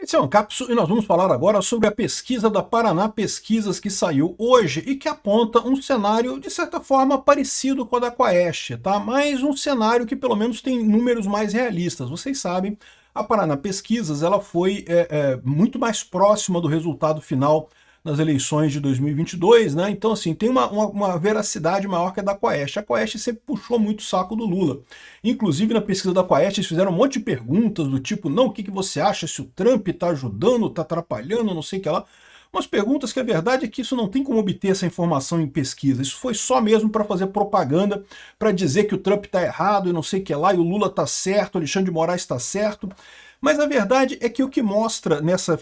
Esse é o Ancapso e nós vamos falar agora sobre a pesquisa da Paraná Pesquisas que saiu hoje e que aponta um cenário, de certa forma, parecido com o da Quaest, tá? Mas um cenário que pelo menos tem números mais realistas. Vocês sabem, a Paraná Pesquisas ela foi muito mais próxima do resultado final nas eleições de 2022, né? Então, assim, tem uma veracidade maior que a da Quaest. A Quaest sempre puxou muito o saco do Lula. Inclusive, na pesquisa da Quaest, eles fizeram um monte de perguntas do tipo, não, o que você acha se o Trump está ajudando, está atrapalhando, não sei o que lá. Umas perguntas que a verdade é que isso não tem como obter essa informação em pesquisa. Isso foi só mesmo para fazer propaganda, para dizer que o Trump está errado e não sei o que lá, e o Lula está certo, o Alexandre de Moraes está certo. Mas a verdade é que o que mostra nessa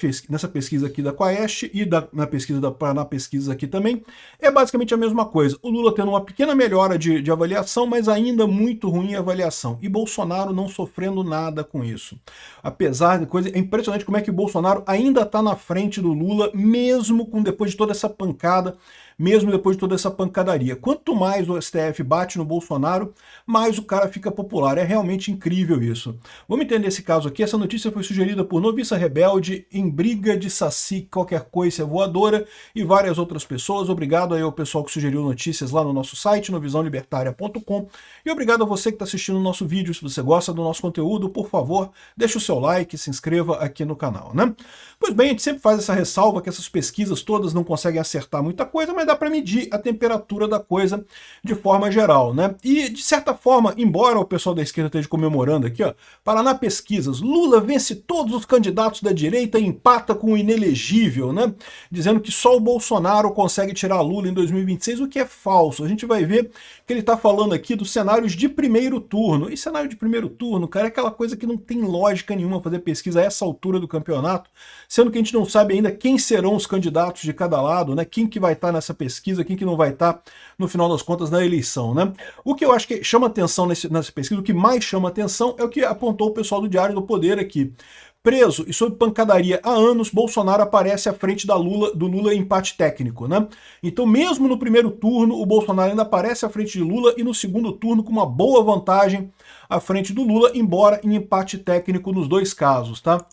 pesquisa aqui da Quaest e na pesquisa da Paraná Pesquisas aqui também, é basicamente a mesma coisa. O Lula tendo uma pequena melhora de avaliação, mas ainda muito ruim a avaliação. E Bolsonaro não sofrendo nada com isso. Apesar de coisa, é impressionante como é que o Bolsonaro ainda está na frente do Lula, mesmo depois de toda essa pancada, mesmo depois de toda essa pancadaria. Quanto mais o STF bate no Bolsonaro, mais o cara fica popular. É realmente incrível isso. Vamos entender esse caso aqui. Essa notícia foi sugerida por Noviça Rebelde, em Briga de Saci, Qualquer Coisa Voadora e várias outras pessoas. Obrigado aí ao pessoal que sugeriu notícias lá no nosso site, novisãolibertaria.com. E obrigado a você que está assistindo o nosso vídeo. Se você gosta do nosso conteúdo, por favor, deixe o seu like e se inscreva aqui no canal, né? Pois bem, a gente sempre faz essa ressalva que essas pesquisas todas não conseguem acertar muita coisa, mas dá para medir a temperatura da coisa de forma geral, né? E, de certa forma, embora o pessoal da esquerda esteja comemorando aqui, ó, Paraná Pesquisas, Lula vence todos os candidatos da direita e empata com o inelegível, né? Dizendo que só o Bolsonaro consegue tirar Lula em 2026, o que é falso. A gente vai ver que ele está falando aqui dos cenários de primeiro turno. E cenário de primeiro turno, cara, é aquela coisa que não tem lógica nenhuma fazer pesquisa a essa altura do campeonato, sendo que a gente não sabe ainda quem serão os candidatos de cada lado, né? Quem que vai estar nessa pesquisa, quem que não vai estar, no final das contas, na eleição, né? O que eu acho que chama atenção nessa pesquisa, o que mais chama atenção é o que apontou o pessoal do Diário do Poder aqui. Preso e sob pancadaria há anos, Bolsonaro aparece à frente do Lula em empate técnico, né? Então, mesmo no primeiro turno, o Bolsonaro ainda aparece à frente de Lula e no segundo turno com uma boa vantagem à frente do Lula, embora em empate técnico nos dois casos, tá?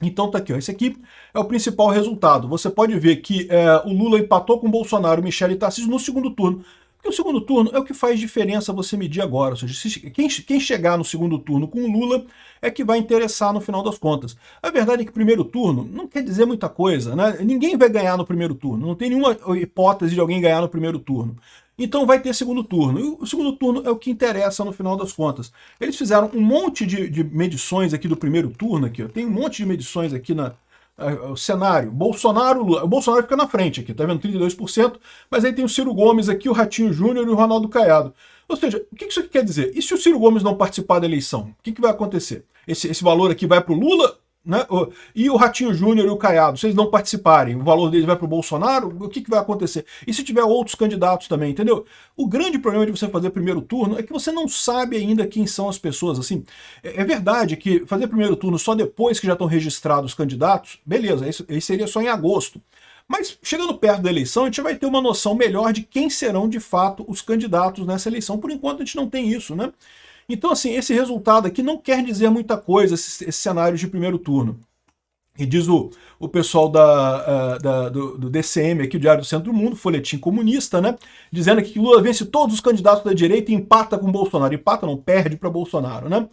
Então tá aqui, ó, esse aqui é o principal resultado. Você pode ver que o Lula empatou com o Bolsonaro, Michele Tarcísio no segundo turno. Porque o segundo turno é o que faz diferença você medir agora. Ou seja, quem chegar no segundo turno com o Lula é que vai interessar no final das contas. A verdade é que o primeiro turno não quer dizer muita coisa, né? Ninguém vai ganhar no primeiro turno. Não tem nenhuma hipótese de alguém ganhar no primeiro turno. Então vai ter segundo turno. E o segundo turno é o que interessa no final das contas. Eles fizeram um monte de medições aqui do primeiro turno. Aqui, ó. Tem um monte de medições aqui o cenário. Bolsonaro, Lula. O Bolsonaro fica na frente aqui, tá vendo? 32%. Mas aí tem o Ciro Gomes aqui, o Ratinho Júnior e o Ronaldo Caiado. Ou seja, o que isso aqui quer dizer? E se o Ciro Gomes não participar da eleição? O que vai acontecer? Esse valor aqui vai para o Lula? Né? E o Ratinho Júnior e o Caiado, se eles não participarem, o valor deles vai para o Bolsonaro, o que vai acontecer? E se tiver outros candidatos também, entendeu? O grande problema de você fazer primeiro turno é que você não sabe ainda quem são as pessoas. Assim, é verdade que fazer primeiro turno só depois que já estão registrados os candidatos, beleza, isso seria só em agosto. Mas chegando perto da eleição, a gente vai ter uma noção melhor de quem serão de fato os candidatos nessa eleição. Por enquanto a gente não tem isso, né? Então, assim, esse resultado aqui não quer dizer muita coisa, esse cenário de primeiro turno. E diz o pessoal do DCM, aqui, o Diário do Centro do Mundo, Folhetim Comunista, né? Dizendo que Lula vence todos os candidatos da direita e empata com Bolsonaro. Empata não, perde para Bolsonaro, né?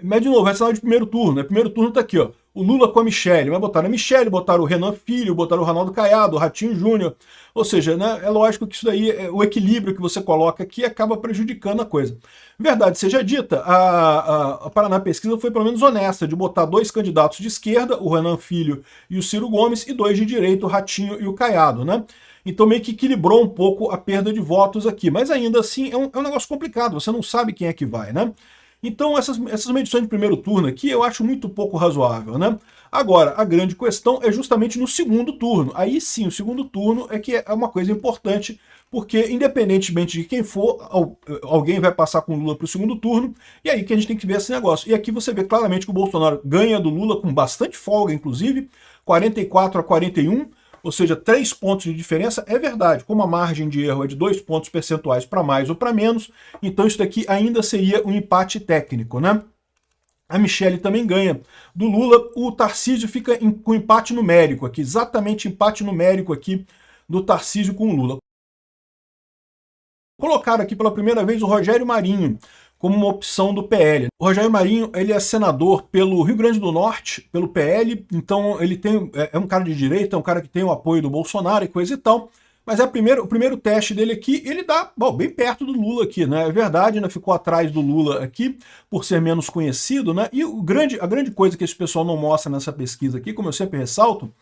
Mas, de novo, é cenário de primeiro turno, né? Primeiro turno tá aqui, ó. O Lula com a Michele, mas botaram a Michele, botaram o Renan Filho, botaram o Ronaldo Caiado, o Ratinho Júnior. Ou seja, né, é lógico que isso daí, o equilíbrio que você coloca aqui acaba prejudicando a coisa. Verdade seja dita, a Paraná Pesquisa foi pelo menos honesta de botar dois candidatos de esquerda, o Renan Filho e o Ciro Gomes, e dois de direita, o Ratinho e o Caiado, né? Então meio que equilibrou um pouco a perda de votos aqui. Mas ainda assim é um negócio complicado, você não sabe quem é que vai, né? Então essas medições de primeiro turno aqui eu acho muito pouco razoável, né? Agora, a grande questão é justamente no segundo turno. Aí sim, o segundo turno é que é uma coisa importante, porque independentemente de quem for, alguém vai passar com o Lula para o segundo turno, e aí que a gente tem que ver esse negócio. E aqui você vê claramente que o Bolsonaro ganha do Lula com bastante folga, inclusive, 44-41, ou seja, 3 pontos de diferença. É verdade, como a margem de erro é de 2 pontos percentuais para mais ou para menos, então isso daqui ainda seria um empate técnico, né? A Michelle também ganha do Lula. O Tarcísio fica com empate numérico aqui, exatamente empate numérico aqui do Tarcísio com o Lula. Colocaram aqui pela primeira vez o Rogério Marinho como uma opção do PL. O Rogério Marinho, ele é senador pelo Rio Grande do Norte, pelo PL, então ele é um cara de direita, é um cara que tem o apoio do Bolsonaro e coisa e tal, mas é o primeiro teste dele aqui, ele dá, bom, bem perto do Lula aqui, né? É verdade, né? Ficou atrás do Lula aqui, por ser menos conhecido, né? E a grande coisa que esse pessoal não mostra nessa pesquisa aqui, como eu sempre ressalto,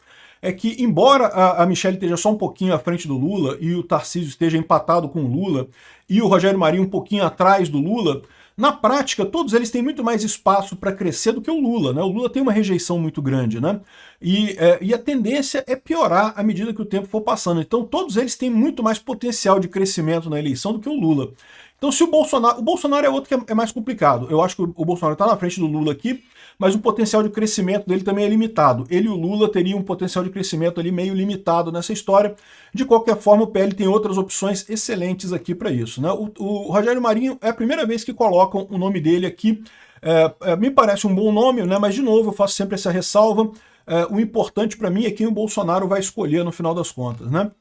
é que, embora a Michelle esteja só um pouquinho à frente do Lula e o Tarcísio esteja empatado com o Lula e o Rogério Marinho um pouquinho atrás do Lula, na prática, todos eles têm muito mais espaço para crescer do que o Lula, né? O Lula tem uma rejeição muito grande, né? E a tendência é piorar à medida que o tempo for passando. Então, todos eles têm muito mais potencial de crescimento na eleição do que o Lula. Então, se o Bolsonaro é outro que é mais complicado. Eu acho que o Bolsonaro está na frente do Lula aqui, mas o potencial de crescimento dele também é limitado. Ele e o Lula teriam um potencial de crescimento ali meio limitado nessa história. De qualquer forma, o PL tem outras opções excelentes aqui para isso, né? O Rogério Marinho é a primeira vez que colocam o nome dele aqui. Me parece um bom nome, né? Mas, de novo, eu faço sempre essa ressalva. O importante para mim é quem o Bolsonaro vai escolher no final das contas, né?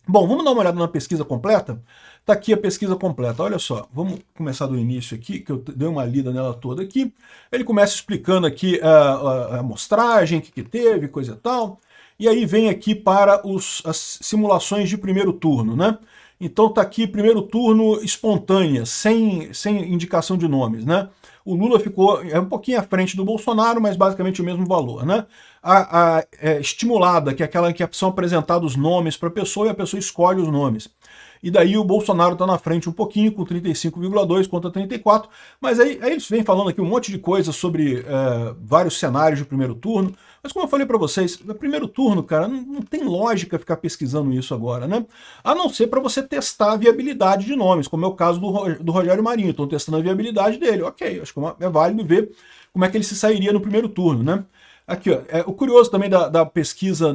Bom, vamos dar uma olhada na pesquisa completa? Está aqui a pesquisa completa, olha só, vamos começar do início aqui, que eu dei uma lida nela toda aqui. Ele começa explicando aqui a amostragem, o que teve, coisa e tal, e aí vem aqui para as simulações de primeiro turno, né? Então está aqui primeiro turno espontânea, sem indicação de nomes, né? O Lula ficou um pouquinho à frente do Bolsonaro, mas basicamente o mesmo valor, né? A estimulada, que é aquela em que são apresentados nomes para a pessoa e a pessoa escolhe os nomes. E daí o Bolsonaro está na frente um pouquinho, com 35,2 contra 34, mas aí eles vêm falando aqui um monte de coisa sobre vários cenários de primeiro turno, mas como eu falei para vocês, no primeiro turno, cara, não tem lógica ficar pesquisando isso agora, né? A não ser para você testar a viabilidade de nomes, como é o caso do Rogério Marinho, estão testando a viabilidade dele, ok, acho que é válido ver como é que ele se sairia no primeiro turno, né? Aqui, ó, o curioso também da pesquisa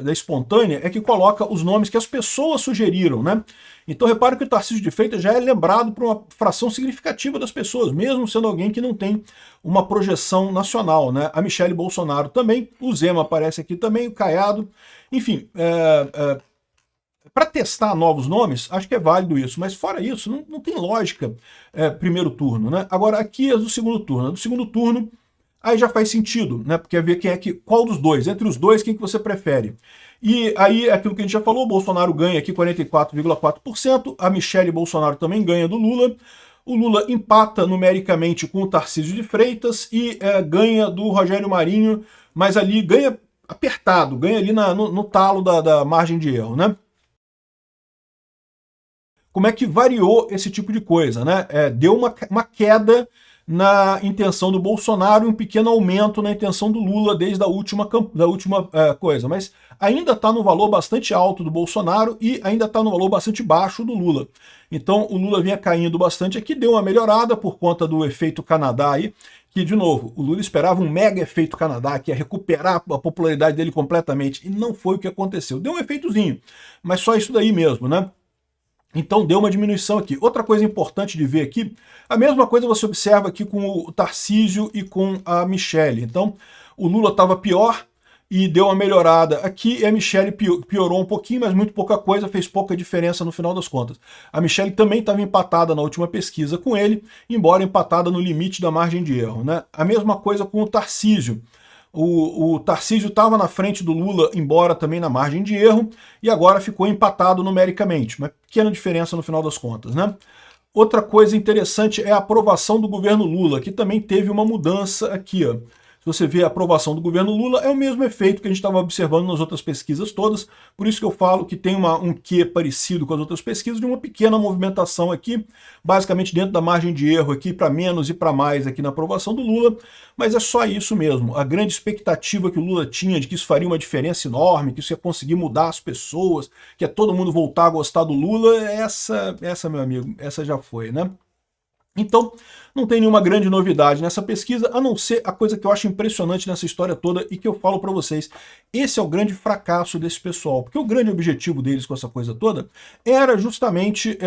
da espontânea é que coloca os nomes que as pessoas sugeriram, né? Então repare que o Tarcísio de Freitas já é lembrado por uma fração significativa das pessoas, mesmo sendo alguém que não tem uma projeção nacional, né? A Michelle Bolsonaro também, o Zema aparece aqui também, o Caiado, enfim, para testar novos nomes, acho que é válido isso, mas fora isso, não tem lógica primeiro turno, né? Agora aqui é do segundo turno. Do segundo turno, aí já faz sentido, né? Porque é ver qual dos dois, entre os dois, quem que você prefere. E aí, aquilo que a gente já falou, o Bolsonaro ganha aqui 44,4%, a Michelle Bolsonaro também ganha do Lula, o Lula empata numericamente com o Tarcísio de Freitas e ganha do Rogério Marinho, mas ali ganha apertado, ganha ali no talo da margem de erro, né? Como é que variou esse tipo de coisa, né? Deu uma queda na intenção do Bolsonaro e um pequeno aumento na intenção do Lula desde a última coisa, mas ainda está no valor bastante alto do Bolsonaro e ainda está no valor bastante baixo do Lula. Então o Lula vinha caindo bastante aqui, deu uma melhorada por conta do efeito Canadá aí, que, de novo, o Lula esperava um mega efeito Canadá, que ia recuperar a popularidade dele completamente, e não foi o que aconteceu. Deu um efeitozinho, mas só isso daí mesmo, né? Então deu uma diminuição aqui. Outra coisa importante de ver aqui, a mesma coisa você observa aqui com o Tarcísio e com a Michelle. Então o Lula estava pior e deu uma melhorada aqui, e a Michelle piorou um pouquinho, mas muito pouca coisa, fez pouca diferença no final das contas. A Michelle também estava empatada na última pesquisa com ele, embora empatada no limite da margem de erro, né? A mesma coisa com o Tarcísio. O Tarcísio estava na frente do Lula, embora também na margem de erro, e agora ficou empatado numericamente. Uma pequena diferença no final das contas, né? Outra coisa interessante é a aprovação do governo Lula, que também teve uma mudança aqui, ó. Se você vê a aprovação do governo Lula, é o mesmo efeito que a gente estava observando nas outras pesquisas todas, por isso que eu falo que tem um quê parecido com as outras pesquisas, de uma pequena movimentação aqui, basicamente dentro da margem de erro aqui, para menos e para mais aqui na aprovação do Lula, mas é só isso mesmo. A grande expectativa que o Lula tinha de que isso faria uma diferença enorme, que isso ia conseguir mudar as pessoas, que é todo mundo voltar a gostar do Lula, essa meu amigo, essa já foi, né? Então, não tem nenhuma grande novidade nessa pesquisa, a não ser a coisa que eu acho impressionante nessa história toda e que eu falo para vocês. Esse é o grande fracasso desse pessoal, porque o grande objetivo deles com essa coisa toda era justamente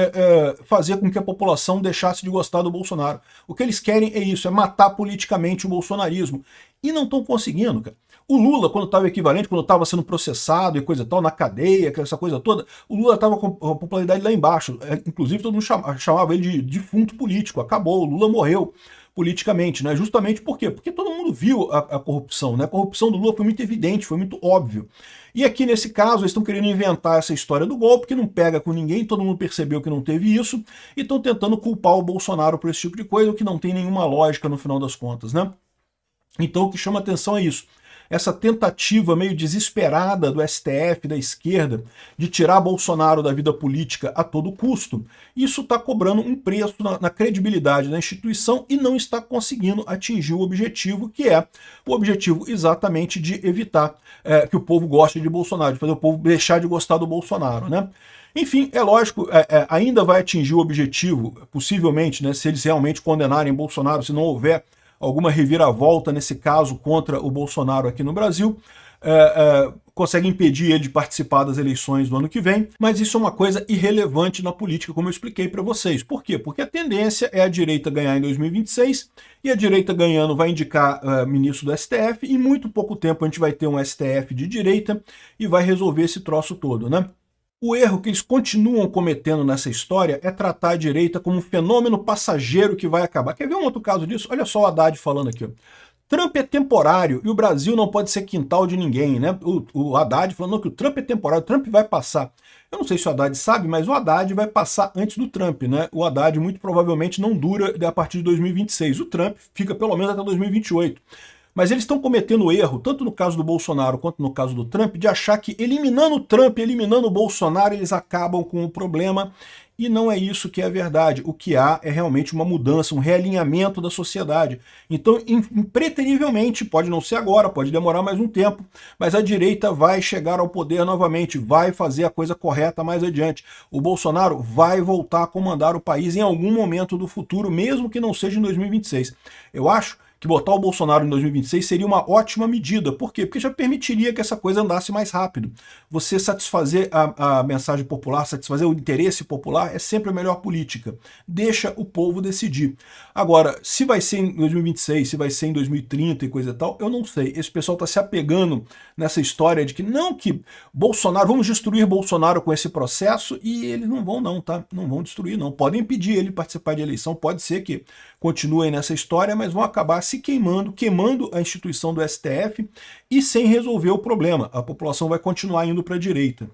fazer com que a população deixasse de gostar do Bolsonaro. O que eles querem é isso, é matar politicamente o bolsonarismo. E não estão conseguindo, cara. O Lula, quando estava equivalente, quando estava sendo processado e coisa e tal, na cadeia, essa coisa toda, o Lula estava com a popularidade lá embaixo. Inclusive, todo mundo chamava ele de defunto político. Acabou, o Lula morreu politicamente, né? Justamente por quê? Porque todo mundo viu a corrupção, né? A corrupção do Lula foi muito evidente, foi muito óbvio. E aqui, nesse caso, eles estão querendo inventar essa história do golpe, que não pega com ninguém, todo mundo percebeu que não teve isso, e estão tentando culpar o Bolsonaro por esse tipo de coisa, o que não tem nenhuma lógica no final das contas, né? Então, o que chama atenção é isso. Essa tentativa meio desesperada do STF, da esquerda, de tirar Bolsonaro da vida política a todo custo, isso está cobrando um preço na credibilidade da instituição e não está conseguindo atingir o objetivo, que é o objetivo exatamente de evitar que o povo goste de Bolsonaro, de fazer o povo deixar de gostar do Bolsonaro, né? Enfim, é lógico, ainda vai atingir o objetivo, possivelmente, né, se eles realmente condenarem Bolsonaro, se não houver alguma reviravolta nesse caso contra o Bolsonaro aqui no Brasil, consegue impedir ele de participar das eleições do ano que vem, mas isso é uma coisa irrelevante na política, como eu expliquei para vocês. Por quê? Porque a tendência é a direita ganhar em 2026, e a direita ganhando vai indicar ministro do STF, e em muito pouco tempo a gente vai ter um STF de direita e vai resolver esse troço todo, né? O erro que eles continuam cometendo nessa história é tratar a direita como um fenômeno passageiro que vai acabar. Quer ver um outro caso disso? Olha só o Haddad falando aqui. Ó. Trump é temporário e o Brasil não pode ser quintal de ninguém, né? O Haddad falando que o Trump é temporário, o Trump vai passar. Eu não sei se o Haddad sabe, mas o Haddad vai passar antes do Trump, né? O Haddad muito provavelmente não dura a partir de 2026. O Trump fica pelo menos até 2028. Mas eles estão cometendo o erro, tanto no caso do Bolsonaro quanto no caso do Trump, de achar que eliminando o Trump, eliminando o Bolsonaro, eles acabam com o problema. E não é isso que é a verdade. O que há é realmente uma mudança, um realinhamento da sociedade. Então, impreterivelmente, pode não ser agora, pode demorar mais um tempo, mas a direita vai chegar ao poder novamente, vai fazer a coisa correta mais adiante. O Bolsonaro vai voltar a comandar o país em algum momento do futuro, mesmo que não seja em 2026. Eu acho que botar o Bolsonaro em 2026 seria uma ótima medida. Por quê? Porque já permitiria que essa coisa andasse mais rápido. Você satisfazer a mensagem popular, satisfazer o interesse popular é sempre a melhor política. Deixa o povo decidir. Agora, se vai ser em 2026, se vai ser em 2030 e coisa e tal, eu não sei. Esse pessoal está se apegando nessa história de que não, que Bolsonaro, vamos destruir Bolsonaro com esse processo, e eles não vão não, tá? Não vão destruir não. Podem impedir ele de participar de eleição, pode ser que continuem nessa história, mas vão acabar se queimando a instituição do STF e sem resolver o problema. A população vai continuar indo para a direita.